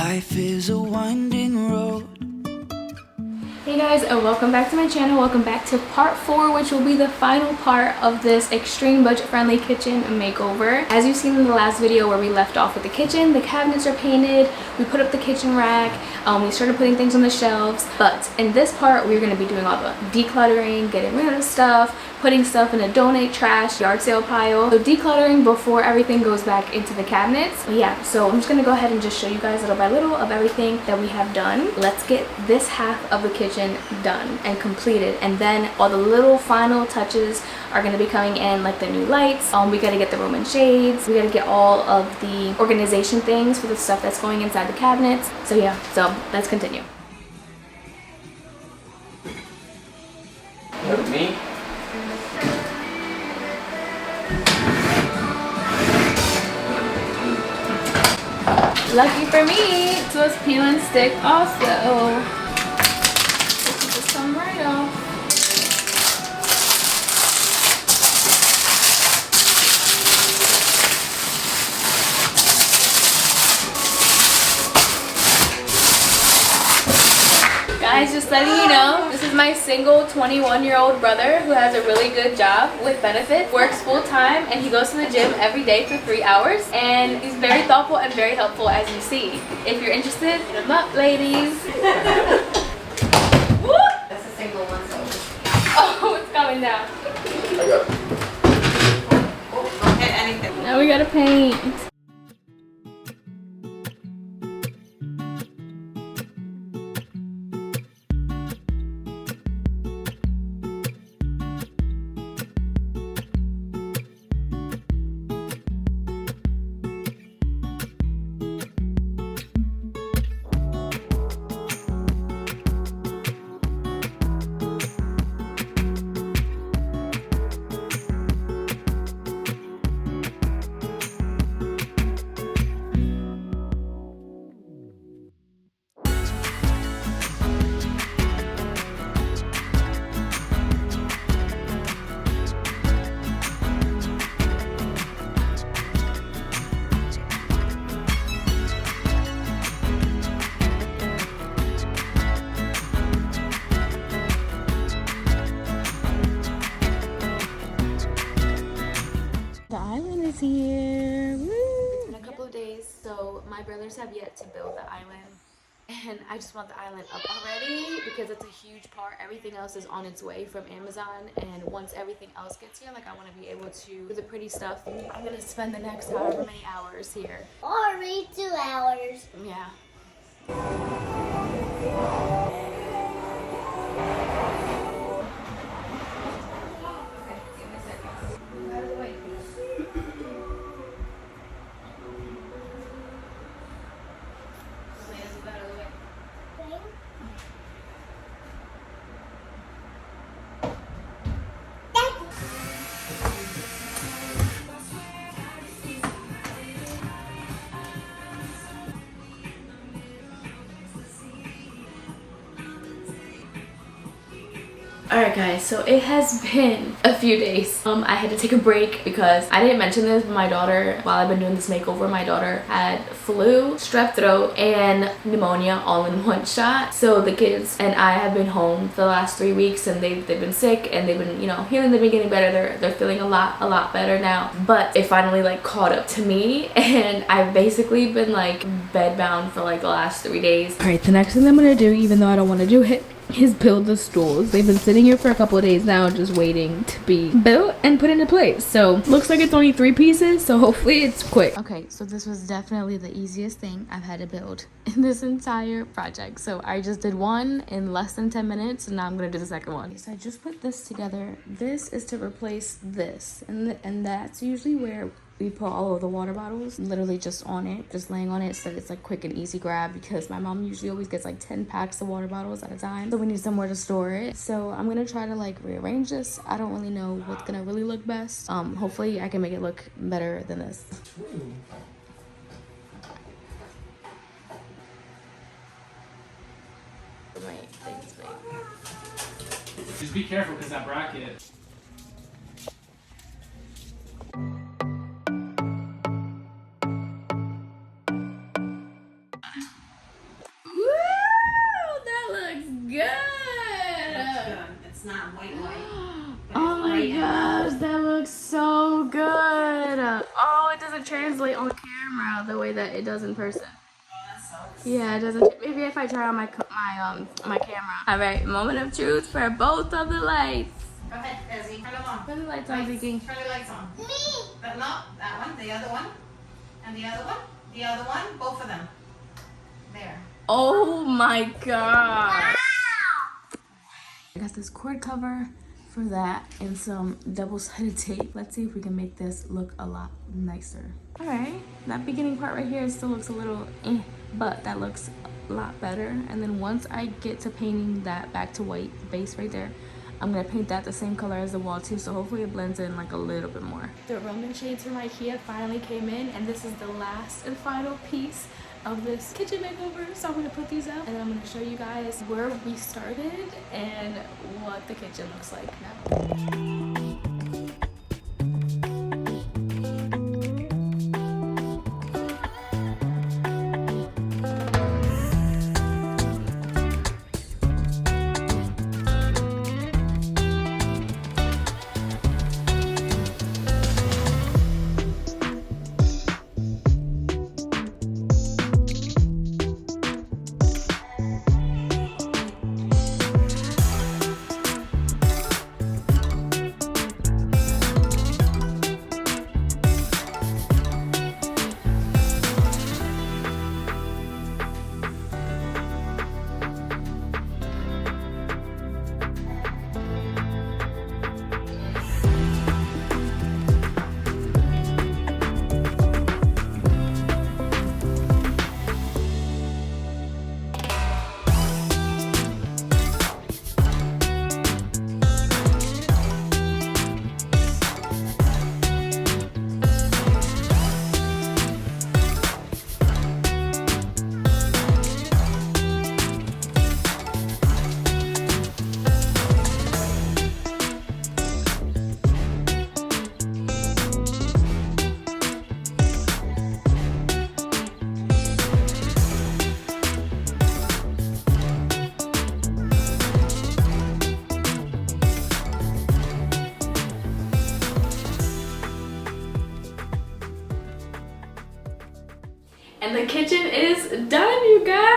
Life is a winding road. Hey guys, and welcome back to my channel. Welcome back to part 4, which will be the final part of this extreme budget friendly kitchen makeover. As you've seen in the last video where we left off with the kitchen, the cabinets are painted, we put up the kitchen rack, we started putting things on the shelves, but in this part we're going to be doing all the decluttering, getting rid of stuff, putting stuff in a donate trash yard sale pile. So decluttering before everything goes back into the cabinets. But yeah, so I'm just gonna go ahead and just show you guys little by little of everything that we have done. Let's get this half of the kitchen done and completed, and then all the little final touches are gonna be coming in, like the new lights. We gotta get the Roman shades. We gotta get all of the organization things for the stuff that's going inside the cabinets. So yeah, so let's continue. With me? Lucky for me, it was peel and stick also. This will just come right off. Guys, just letting you know, this is my single 21-year-old brother who has a really good job with benefits, works full-time, and he goes to the gym every day for 3 hours, and he's very thoughtful and very helpful, as you see. If you're interested, hit him up, ladies. Woo! That's a single one, so. Oh, it's coming down. Oh, don't hit anything. Now we gotta paint. Here. Woo. It's been a couple of days, so my brothers have yet to build the island, and I just want the island up already because it's a huge part. Everything else is on its way from Amazon, and once everything else gets here, like, I want to be able to do the pretty stuff. I'm gonna spend the next however many hours here. Or read 2 hours. Yeah. Alright guys, so it has been a few days. I had to take a break because I didn't mention this, but my daughter, while I've been doing this makeover, my daughter had flu, strep throat, and pneumonia all in one shot. So the kids and I have been home for the last 3 weeks, and they've been sick, and they've been, you know, healing. They've been getting better. They're feeling a lot better now. But it finally like caught up to me, and I've basically been like bedbound for like the last 3 days. Alright, the next thing I'm gonna do, even though I don't want to do it, is build the stools. They've been sitting here for a couple of days now, just waiting to be built and put into place. So looks like it's only 3 pieces, so hopefully it's quick. Okay, so this was definitely the easiest thing I've had to build in this entire project. So I just did one in less than 10 minutes, and now I'm gonna do the second one. So I just put this together. This is to replace this, and that's usually where we put all of the water bottles literally just on it, just laying on it, so it's like quick and easy grab, because my mom usually always gets like 10 packs of water bottles at a time, so we need somewhere to store it. So I'm gonna try to like rearrange this. I don't really know what's gonna really look best. Hopefully I can make it look better than this. Right, thanks, babe. Just be careful because that bracket. That's good. It's not white. But Oh it's my right in. gosh, that looks so good. Oh, it doesn't translate on camera the way that it does in person. That sucks. Yeah, it doesn't. Maybe if I turn on my camera. All right, moment of truth for both of the lights. Go ahead, Desi. Turn them on. Turn the lights on, Ziki. Turn the lights on. Me. But no, that one, the other one, and the other one, the other one, both of them. There. Oh my god. I got this cord cover for that and some double-sided tape. Let's see if we can make this look a lot nicer. All right, that beginning part right here still looks a little but that looks a lot better. And then once I get to painting that back to white base right there, I'm gonna paint that the same color as the wall too, so hopefully it blends in like a little bit more. The Roman shades from IKEA finally came in, and this is the last and final piece of this kitchen makeover. So I'm gonna put these up and then I'm gonna show you guys where we started and what the kitchen looks like now. And the kitchen is done, you guys.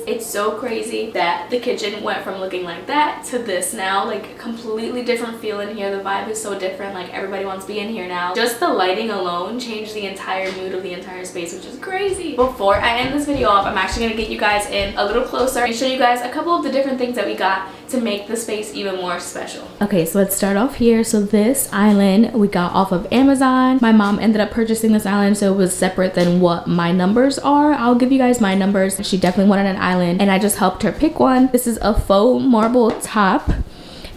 It's so crazy that the kitchen went from looking like that to this now. Like, completely different feel in here. The vibe is so different. Like, everybody wants to be in here now. Just the lighting alone changed the entire mood of the entire space, which is crazy. Before I end this video off, I'm actually gonna get you guys in a little closer and show you guys a couple of the different things that we got to make the space even more special. Okay, so let's start off here. So this island we got off of Amazon. My mom ended up purchasing this island, so it was separate than what my numbers are. I'll give you guys my numbers. She definitely wanted an island and I just helped her pick one. This is a faux marble top.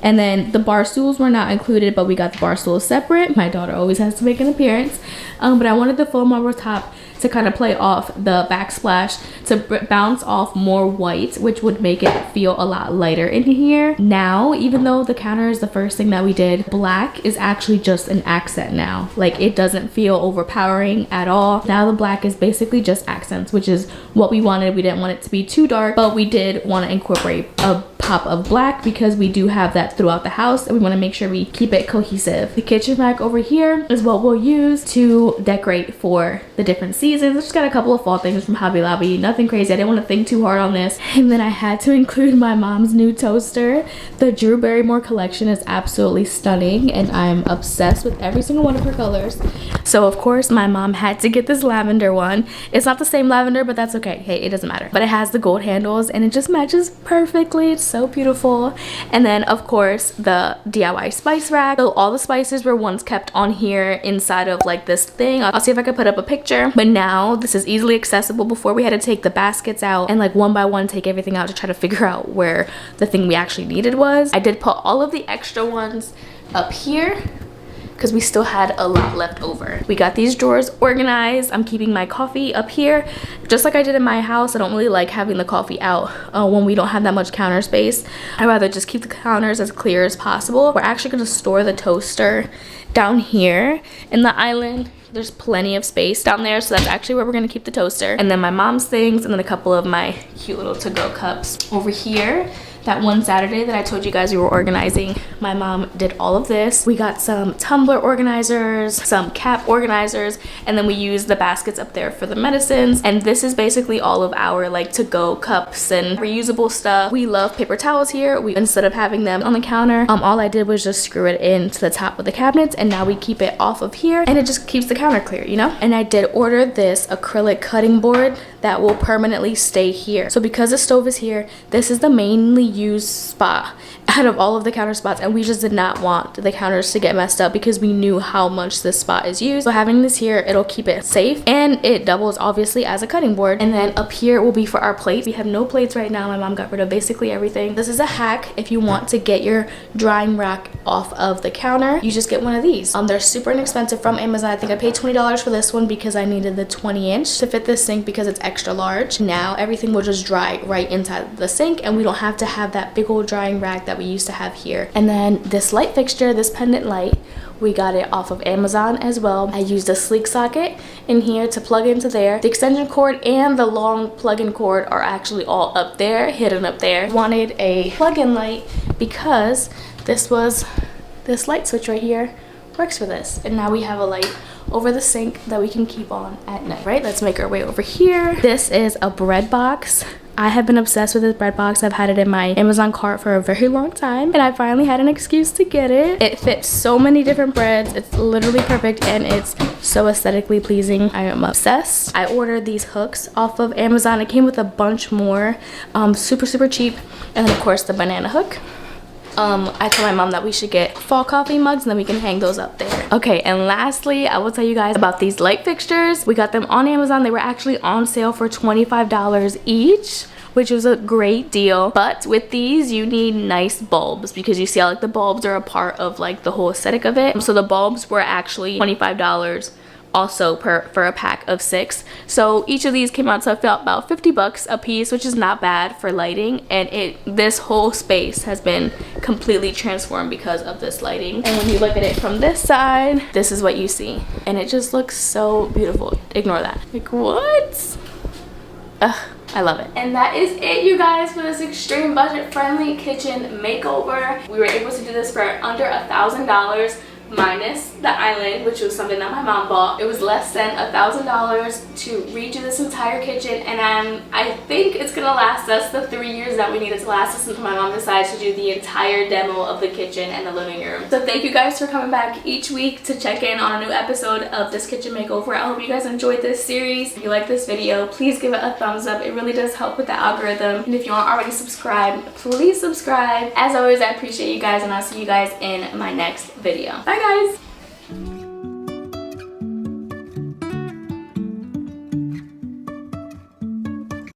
And then the bar stools were not included, but we got the bar stools separate. My daughter always has to make an appearance. But I wanted the faux marble top to kind of play off the backsplash, to bounce off more white, which would make it feel a lot lighter in here. Now, even though the counter is the first thing that we did, black is actually just an accent now. Like, it doesn't feel overpowering at all. Now the black is basically just accents, which is what we wanted. We didn't want it to be too dark, but we did want to incorporate a pop of black because we do have that throughout the house and we want to make sure we keep it cohesive. The kitchen rack over here is what we'll use to decorate for the different seasons. I just got a couple of fall things from Hobby Lobby, nothing crazy. I didn't want to think too hard on this. And then I had to include my mom's new toaster. The Drew Barrymore collection is absolutely stunning and I'm obsessed with every single one of her colors. So of course my mom had to get this lavender one. It's not the same lavender, but that's okay. Hey, it doesn't matter. But it has the gold handles and it just matches perfectly. It's so beautiful. And then of course the DIY spice rack. So all the spices were once kept on here inside of like this thing. I'll see if I can put up a picture, but now this is easily accessible. Before we had to take the baskets out and like one by one take everything out to try to figure out where the thing we actually needed was. I did put all of the extra ones up here because we still had a lot left over. We got these drawers organized. I'm keeping my coffee up here just like I did in my house. I don't really like having the coffee out when we don't have that much counter space. I'd rather just keep the counters as clear as possible. We're actually going to store the toaster down here in the island. There's plenty of space down there, so that's actually where we're gonna keep the toaster. And then my mom's things, and then a couple of my cute little to-go cups. Over here, that one Saturday that I told you guys we were organizing, my mom did all of this. We got some tumbler organizers, some cap organizers, and then we used the baskets up there for the medicines. And this is basically all of our like to-go cups and reusable stuff. We love paper towels here. Instead of having them on the counter, all I did was just screw it into the top of the cabinets, and now we keep it off of here, and it just keeps the counter clear, you know? And I did order this acrylic cutting board that will permanently stay here. So because the stove is here, this is the mainly used spot out of all of the counter spots, and we just did not want the counters to get messed up because we knew how much this spot is used. So having this here, it'll keep it safe, and it doubles obviously as a cutting board. And then up here will be for our plates. We have no plates right now. My mom got rid of basically everything. This is a hack if you want to get your drying rack off of the counter. You just get one of these. They're super inexpensive from Amazon. I think I paid $20 for this one because I needed the 20-inch to fit this sink because it's extra large. Now everything will just dry right inside the sink, and we don't have to have that big old drying rack that we used to have here. And then this light fixture, this pendant light, we got it off of Amazon as well. I used a sleek socket in here to plug into there. The extension cord and the long plug-in cord are actually all up there, hidden up there. Wanted a plug-in light because this light switch right here works for this. And now we have a light over the sink that we can keep on at night. Right, let's make our way over here. This is a bread box. I have been obsessed with this bread box. I've had it in my Amazon cart for a very long time, and I finally had an excuse to get it. It fits so many different breads. It's literally perfect, and it's so aesthetically pleasing. I am obsessed. I ordered these hooks off of Amazon. It came with a bunch more, super cheap. And then of course the banana hook. I told my mom that we should get fall coffee mugs, and then we can hang those up there. Okay, and lastly, I will tell you guys about these light fixtures. We got them on Amazon. They were actually on sale for $25 each, which was a great deal. But with these, you need nice bulbs because you see how like the bulbs are a part of like the whole aesthetic of it. So the bulbs were actually $25 also for a pack of 6. So each of these came out to about 50 bucks a piece, which is not bad for lighting. And this whole space has been completely transformed because of this lighting. And when you look at it from this side, this is what you see, and it just looks so beautiful. Ignore that. Like, what? Ugh, I love it. And that is it, you guys, for this extreme budget friendly kitchen makeover. We were able to do this for under $1,000 minus the island, which was something that my mom bought. It was less than $1,000 to redo this entire kitchen, and I think it's gonna last us the 3 years that we need it to last us until my mom decides to do the entire demo of the kitchen and the living room. So thank you guys for coming back each week to check in on a new episode of this kitchen makeover. I hope you guys enjoyed this series. If you like this video, please give it a thumbs up. It really does help with the algorithm. And if you aren't already subscribed, please subscribe. As always, I appreciate you guys, and I'll see you guys in my next video. Bye guys!